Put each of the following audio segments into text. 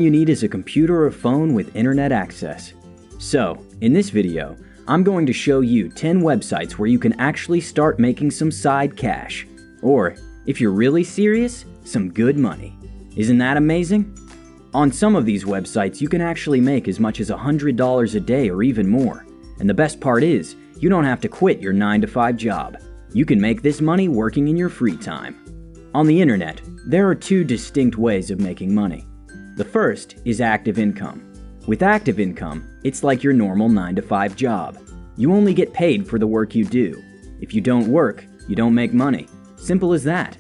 you need is a computer or phone with internet access. So, in this video, I'm going to show you 10 websites where you can actually start making some side cash. Or, if you're really serious, some good money. Isn't that amazing? On some of these websites, you can actually make as much as $100 a day or even more. And the best part is, you don't have to quit your 9-to-5 job. You can make this money working in your free time. On the internet, there are two distinct ways of making money. The first is active income. With active income, it's like your normal 9-to-5 job. You only get paid for the work you do. If you don't work, you don't make money. Simple as that.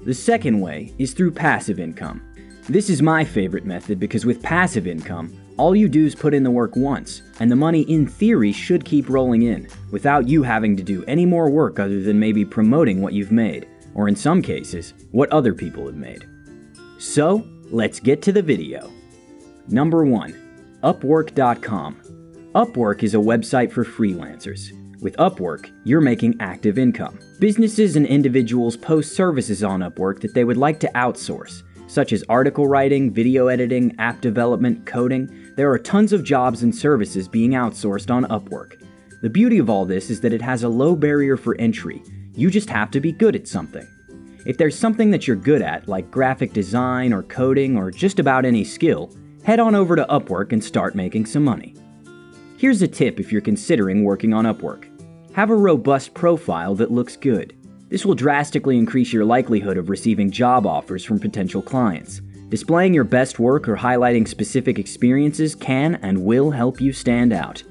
The second way is through passive income. This is my favorite method because with passive income, all you do is put in the work once, and the money in theory should keep rolling in, without you having to do any more work other than maybe promoting what you've made, or in some cases, what other people have made. So, let's get to the video. Number 1. Upwork.com. Upwork is a website for freelancers. With Upwork, you're making active income. Businesses and individuals post services on Upwork that they would like to outsource, such as article writing, video editing, app development, coding. There are tons of jobs and services being outsourced on Upwork. The beauty of all this is that it has a low barrier for entry. You just have to be good at something. If there's something that you're good at, like graphic design or coding or just about any skill, head on over to Upwork and start making some money. Here's a tip if you're considering working on Upwork. Have a robust profile that looks good. This will drastically increase your likelihood of receiving job offers from potential clients. Displaying your best work or highlighting specific experiences can and will help you stand out.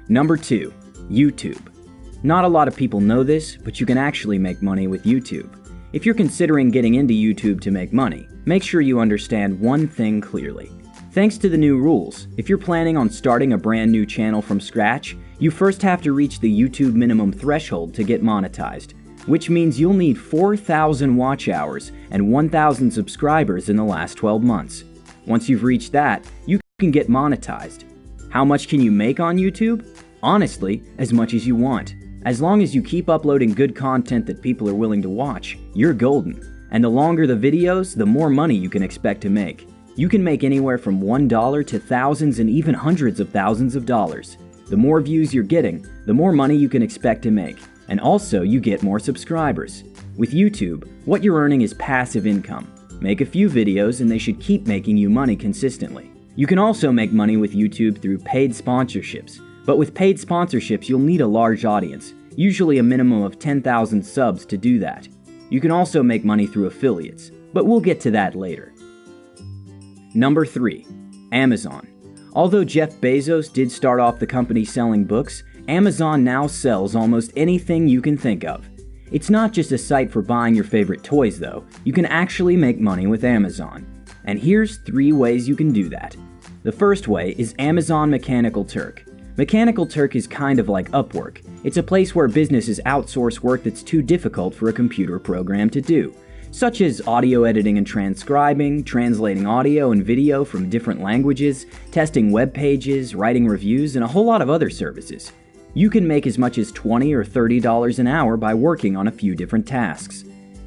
Number 2. YouTube. Not a lot of people know this, but you can actually make money with YouTube. If you're considering getting into YouTube to make money, make sure you understand one thing clearly. Thanks to the new rules, if you're planning on starting a brand new channel from scratch, you first have to reach the YouTube minimum threshold to get monetized, which means you'll need 4,000 watch hours and 1,000 subscribers in the last 12 months. Once you've reached that, you can get monetized. How much can you make on YouTube? Honestly, as much as you want. As long as you keep uploading good content that people are willing to watch, you're golden. And the longer the videos, the more money you can expect to make. You can make anywhere from $1 to thousands and even hundreds of thousands of dollars. The more views you're getting, the more money you can expect to make. And also, you get more subscribers. With YouTube, what you're earning is passive income. Make a few videos and they should keep making you money consistently. You can also make money with YouTube through paid sponsorships. But with paid sponsorships, you'll need a large audience, usually a minimum of 10,000 subs to do that. You can also make money through affiliates, but we'll get to that later. Number 3. Amazon. Although Jeff Bezos did start off the company selling books, Amazon now sells almost anything you can think of. It's not just a site for buying your favorite toys though, you can actually make money with Amazon. And here's 3 ways you can do that. The first way is Amazon Mechanical Turk. Mechanical Turk is kind of like Upwork. It's a place where businesses outsource work that's too difficult for a computer program to do, such as audio editing and transcribing, translating audio and video from different languages, testing web pages, writing reviews, and a whole lot of other services. You can make as much as $20 or $30 an hour by working on a few different tasks.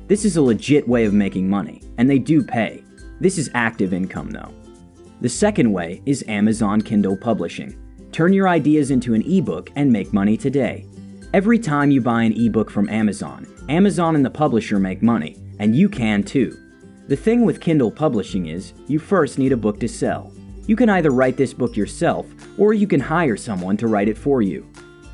This is a legit way of making money, and they do pay. This is active income though. The second way is Amazon Kindle Publishing. Turn your ideas into an ebook and make money today. Every time you buy an ebook from Amazon, Amazon and the publisher make money, and you can too. The thing with Kindle Publishing is, you first need a book to sell. You can either write this book yourself, or you can hire someone to write it for you.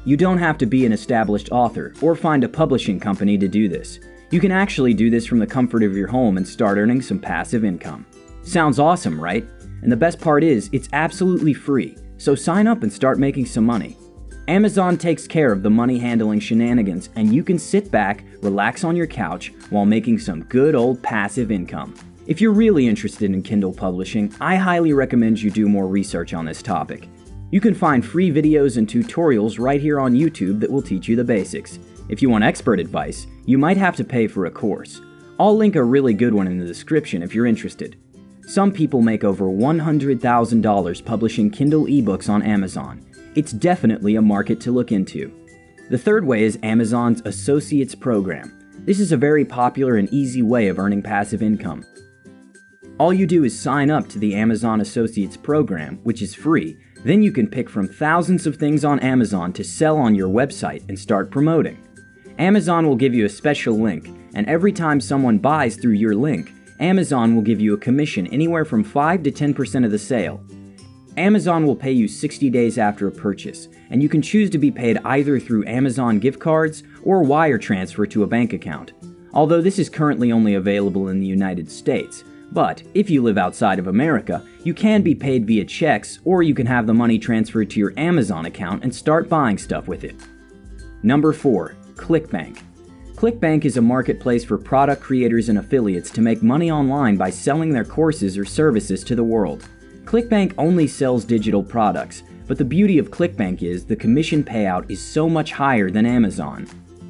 You don't have to be an established author or find a publishing company to do this. You can actually do this from the comfort of your home and start earning some passive income. Sounds awesome, right? And the best part is, it's absolutely free, so sign up and start making some money. Amazon takes care of the money handling shenanigans, and you can sit back, relax on your couch while making some good old passive income. If you're really interested in Kindle publishing, I highly recommend you do more research on this topic. You can find free videos and tutorials right here on YouTube that will teach you the basics. If you want expert advice, you might have to pay for a course. I'll link a really good one in the description if you're interested. Some people make over $100,000 publishing Kindle ebooks on Amazon. It's definitely a market to look into. The third way is Amazon's Associates program. This is a very popular and easy way of earning passive income. All you do is sign up to the Amazon Associates program, which is free. Then you can pick from thousands of things on Amazon to sell on your website and start promoting. Amazon will give you a special link, and every time someone buys through your link, Amazon will give you a commission anywhere from 5 to 10% of the sale. Amazon will pay you 60 days after a purchase, and you can choose to be paid either through Amazon gift cards or wire transfer to a bank account. Although this is currently only available in the United States, but if you live outside of America, you can be paid via checks, or you can have the money transferred to your Amazon account and start buying stuff with it. Number 4. ClickBank. ClickBank is a marketplace for product creators and affiliates to make money online by selling their courses or services to the world. ClickBank only sells digital products, but the beauty of ClickBank is the commission payout is so much higher than Amazon.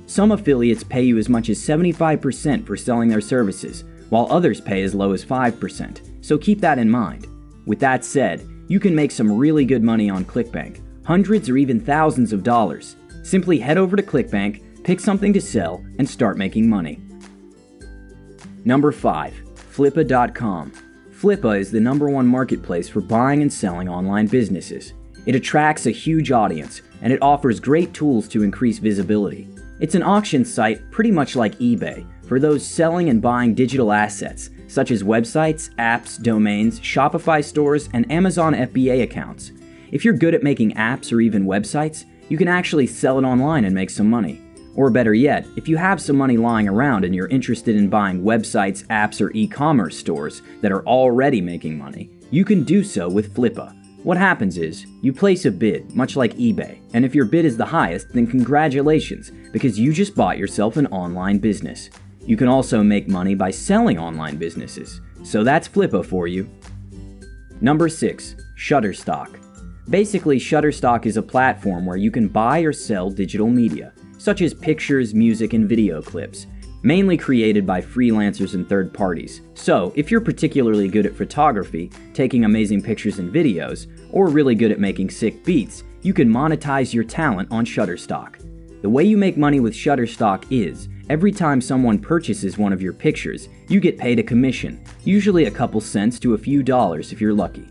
Some affiliates pay you as much as 75% for selling their services, while others pay as low as 5%, so keep that in mind. With that said, you can make some really good money on ClickBank, hundreds or even thousands of dollars. Simply head over to ClickBank, pick something to sell, and start making money. Number 5. Flippa.com. Flippa is the #1 marketplace for buying and selling online businesses. It attracts a huge audience, and it offers great tools to increase visibility. It's an auction site pretty much like eBay for those selling and buying digital assets, such as websites, apps, domains, Shopify stores, and Amazon FBA accounts. If you're good at making apps or even websites, you can actually sell it online and make some money. Or better yet, if you have some money lying around and you're interested in buying websites, apps, or e-commerce stores that are already making money, you can do so with Flippa. What happens is, you place a bid, much like eBay, and if your bid is the highest, then congratulations, because you just bought yourself an online business. You can also make money by selling online businesses, so that's Flippa for you. Number 6. Shutterstock. Basically, Shutterstock is a platform where you can buy or sell digital media, such as pictures, music, and video clips, mainly created by freelancers and third parties. So, if you're particularly good at photography, taking amazing pictures and videos, or really good at making sick beats, you can monetize your talent on Shutterstock. The way you make money with Shutterstock is, every time someone purchases one of your pictures, you get paid a commission, usually a couple cents to a few dollars if you're lucky.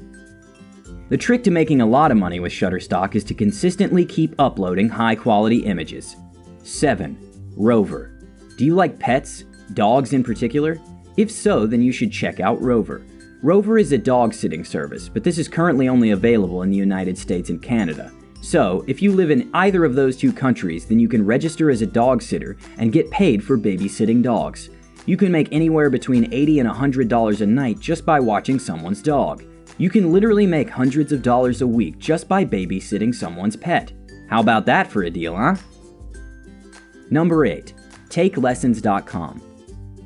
The trick to making a lot of money with Shutterstock is to consistently keep uploading high-quality images. 7. Rover. Do you like pets? Dogs in particular? If so, then you should check out Rover. Rover is a dog-sitting service, but this is currently only available in the United States and Canada. So, if you live in either of those two countries, then you can register as a dog sitter and get paid for babysitting dogs. You can make anywhere between $80 and $100 a night just by watching someone's dog. You can literally make hundreds of dollars a week just by babysitting someone's pet. How about that for a deal, huh? Number 8. TakeLessons.com.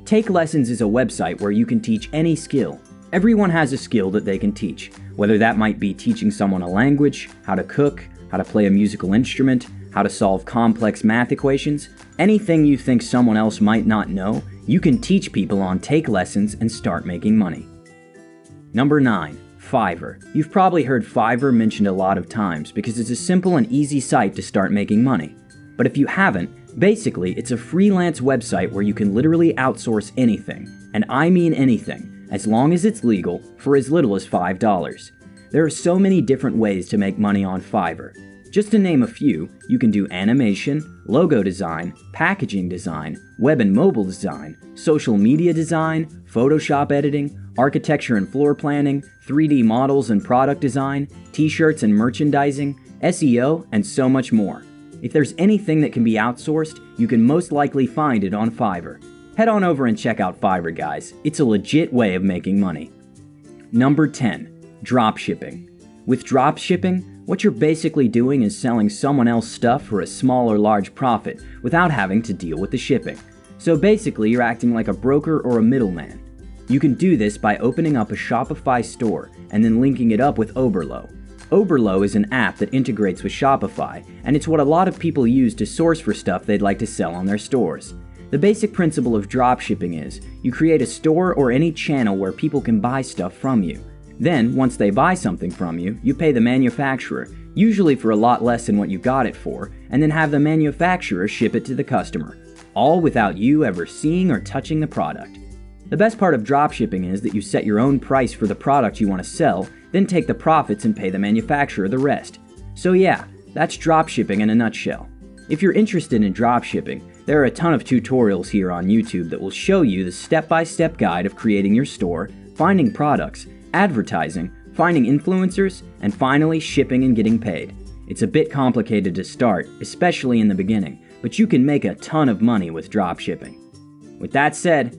Take Lessons is a website where you can teach any skill. Everyone has a skill that they can teach, whether that might be teaching someone a language, how to cook, how to play a musical instrument, how to solve complex math equations. Anything you think someone else might not know, you can teach people on Take Lessons and start making money. Number 9. Fiverr. You've probably heard Fiverr mentioned a lot of times because it's a simple and easy site to start making money. But if you haven't, basically it's a freelance website where you can literally outsource anything, and I mean anything, as long as it's legal, for as little as $5. There are so many different ways to make money on Fiverr. Just to name a few, you can do animation, logo design, packaging design, web and mobile design, social media design, Photoshop editing, architecture and floor planning, 3D models and product design, t-shirts and merchandising, SEO, and so much more. If there's anything that can be outsourced, you can most likely find it on Fiverr. Head on over and check out Fiverr, guys. It's a legit way of making money. Number 10. Dropshipping. With dropshipping, what you're basically doing is selling someone else's stuff for a small or large profit without having to deal with the shipping. So basically, you're acting like a broker or a middleman. You can do this by opening up a Shopify store and then linking it up with Oberlo. Oberlo is an app that integrates with Shopify, and it's what a lot of people use to source for stuff they'd like to sell on their stores. The basic principle of dropshipping is, you create a store or any channel where people can buy stuff from you. Then, once they buy something from you, you pay the manufacturer, usually for a lot less than what you got it for, and then have the manufacturer ship it to the customer, all without you ever seeing or touching the product. The best part of dropshipping is that you set your own price for the product you want to sell, then take the profits and pay the manufacturer the rest. So yeah, that's dropshipping in a nutshell. If you're interested in dropshipping, there are a ton of tutorials here on YouTube that will show you the step-by-step guide of creating your store, finding products, advertising, finding influencers, and finally shipping and getting paid. It's a bit complicated to start, especially in the beginning, but you can make a ton of money with dropshipping. With that said,